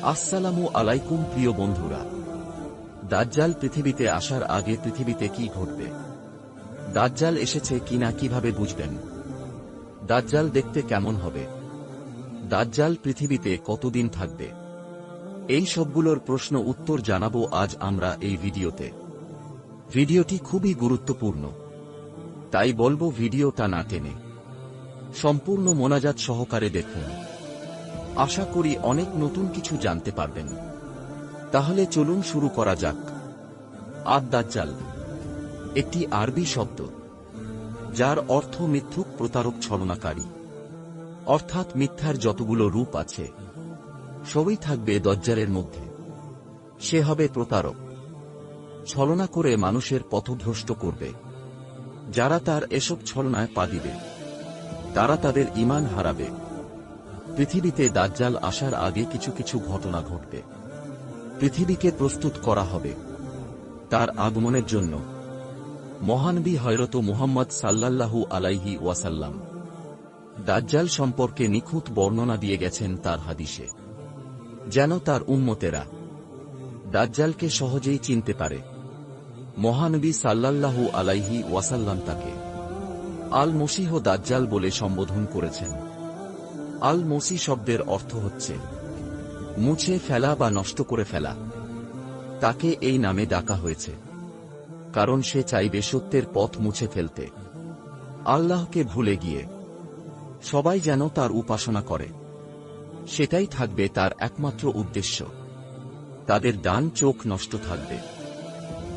আসসালামু আলাইকুম প্রিয় বন্ধুরা। দাজ্জাল পৃথিবীতে আসার আগে পৃথিবীতে কি ঘটবে? দাজ্জাল এসেছে কিনা কিভাবে বুঝবেন? দাজ্জাল দেখতে কেমন হবে? দাজ্জাল পৃথিবীতে কতদিন থাকবে? এই সবগুলোর প্রশ্ন উত্তর জানাবো আজ আমরা এই ভিডিওতে। ভিডিওটি খুবই গুরুত্বপূর্ণ, তাই বলবো ভিডিওটা না টেনে সম্পূর্ণ মোনাজাত সহকারে দেখুন। আশা করি অনেক নতুন কিছু জানতে পারবেন। তাহলে চলুন শুরু করা যাক। দাজ্জাল একটি আরবি শব্দ, যার অর্থ মিথ্যুক, প্রতারক, ছলনাকারী। অর্থাৎ মিথ্যার যতগুলো রূপ আছে সবই থাকবে দাজ্জালের মধ্যে। সে হবে প্রতারক, ছলনা করে মানুষের পথভ্রষ্ট করবে। যারা তার এসব ছলনায় পা দিবে তারা তাদের ঈমান হারাবে। পৃথিবীতে দাজ্জাল আসার আগে কিছু কিছু ঘটনা ঘটবে। পৃথিবীকে প্রস্তুত করা হবে তার আগমনের জন্য। মহানবী হযরত মুহাম্মদ সাল্লাল্লাহু আলাইহি ওয়াসাল্লাম দাজ্জাল সম্পর্কে নিখুঁত বর্ণনা দিয়ে গেছেন তার হাদিসে, যেন তার উম্মতেরা দাজ্জালকে সহজেই চিনতে পারে। মহানবী সাল্লাল্লাহু আলাইহি ওয়াসাল্লাম তাকে আল মসীহ দাজ্জাল বলে সম্বোধন করেছেন। আল মসি শব্দের অর্থ হচ্ছে মুছে ফেলা বা নষ্ট করে ফেলা। তাকে এই নামে ডাকা হয়েছে কারণ সে চাইবে সত্যের পথ মুছে ফেলতে, আল্লাহকে ভুলে গিয়ে সবাই যেন তার উপাসনা করে। সেটাই থাকবে তার একমাত্র উদ্দেশ্য। তাদের ডান চোখ নষ্ট থাকবে।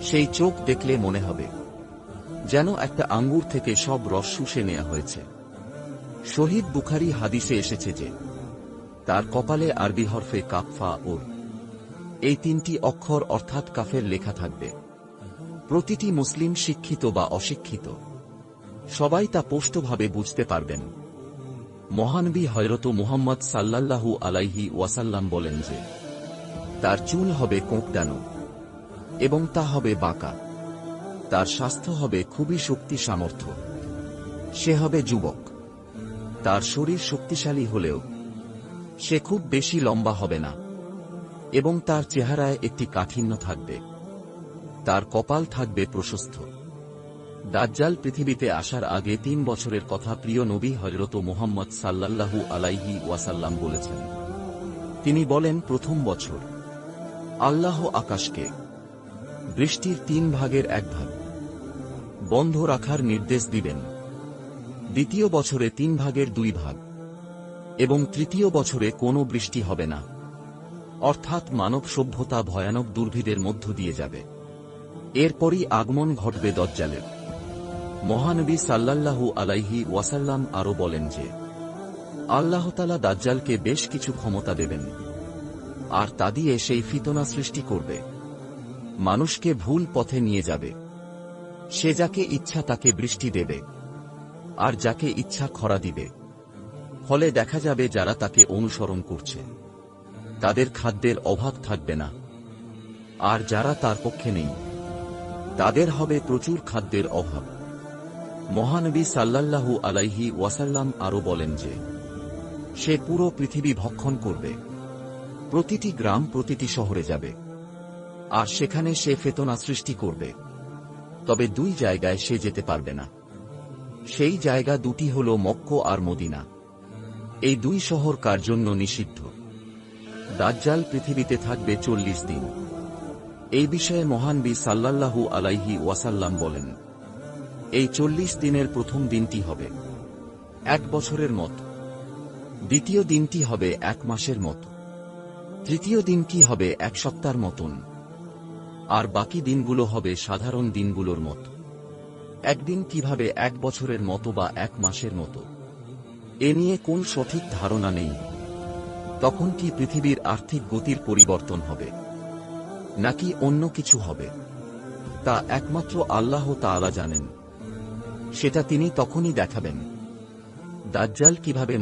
সেই চোখ দেখলে মনে হবে যেন একটা আঙ্গুর থেকে সব রস শুষে নেওয়া হয়েছে। শহীদ বুখারী হাদিসে এসেছে যে তার কপালে আরবি হরফে কাফ, ফা, ওর এই তিনটি অক্ষর অর্থাৎ কাফের লেখা থাকবে। প্রতিটি মুসলিম, শিক্ষিত বা অশিক্ষিত, সবাই তা স্পষ্টভাবে বুঝতে পারবেন। মহানবী হযরত মুহাম্মদ সাল্লাল্লাহু আলাইহি ওয়াসাল্লাম বলেন যে তার চুল হবে কোঁকড়ানো এবং তা হবে বাঁকা। তার স্বাস্থ্য হবে খুবই শক্তি সামর্থ্য। সে হবে যুবক। তার শরীর শক্তিশালী হলেও সে খুব বেশি লম্বা হবে না এবং তার চেহারায় একটি কাঠিন্য থাকবে। তার কপাল থাকবে প্রশস্ত। দাজ্জাল পৃথিবীতে আসার আগে ৩ বছরের কথা প্রিয় নবী হযরত মুহাম্মদ সাল্লাল্লাহু আলাইহি ওয়াসাল্লাম বলেছেন। তিনি বলেন, প্রথম বছর আল্লাহ আকাশকে বৃষ্টির ৩ ভাগের ১ ভাগ বন্ধ রাখার নির্দেশ দিবেন। দ্বিতীয় বছরে ৩ ভাগের ২ ভাগ এবং তৃতীয় বছরে কোনো বৃষ্টি হবে না। অর্থাৎ মানব সভ্যতা ভয়ানক দুর্ভিদের মধ্য দিয়ে যাবে। এরপরই আগমন ঘটবে দাজ্জালের। মহানবী সাল্লাল্লাহু আলাইহি ওয়াসাল্লাম আরো বলেন যে আল্লাহ তাআলা দাজ্জালকে বেশ কিছু ক্ষমতা দেবেন, আর তা দিয়ে সেই ফিতনা সৃষ্টি করবে, মানুষকে ভুল পথে নিয়ে যাবে। সে যাকে ইচ্ছা তাকে বৃষ্টি দেবে, আর যাকে ইচ্ছা খরা দিবে। ফলে দেখা যাবে যারা তাকে অনুসরণ করছে তাদের খাদ্যের অভাব থাকবে না, আর যারা তার পক্ষে নেই তাদের হবে প্রচুর খাদ্যের অভাব। মহানবী সাল্লাল্লাহু আলাইহি ওয়াসাল্লাম আরো বলেন যে সে পুরো পৃথিবী ভক্ষণ করবে। প্রতিটি গ্রাম, প্রতিটি শহরে যাবে, আর সেখানে সে ফিতনা সৃষ্টি করবে। তবে ২ জায়গায় সে যেতে পারবে না। সেই জায়গা দুটি হল মক্কা আর মদিনা। এই ২ শহর কার জন্য নিষিদ্ধ? দাজ্জাল পৃথিবীতে থাকবে ৪০ দিন। এই বিষয়ে মহানবী সাল্লাল্লাহু আলাইহি ওয়াসাল্লাম বলেন, এই ৪০ দিনের প্রথম দিনটি হবে ১ বছরের মত, দ্বিতীয় দিনটি হবে ১ মাসের মত, তৃতীয় দিনটি হবে ১ সপ্তাহের মতন, আর বাকি দিনগুলো হবে সাধারণ দিনগুলোর মত। একদিন কিভাবে ১ বছরের মতো বা ১ মাসের মতো, এ নিয়ে কোন সঠিক ধারণা নেই। তখন কি পৃথিবীর আর্থিক গতির পরিবর্তন হবে, নাকি অন্য কিছু হবে, তা একমাত্র আল্লাহ তাআলা জানেন। সেটা তিনি তখনই দেখাবেন। দাজ্জাল কিভাবে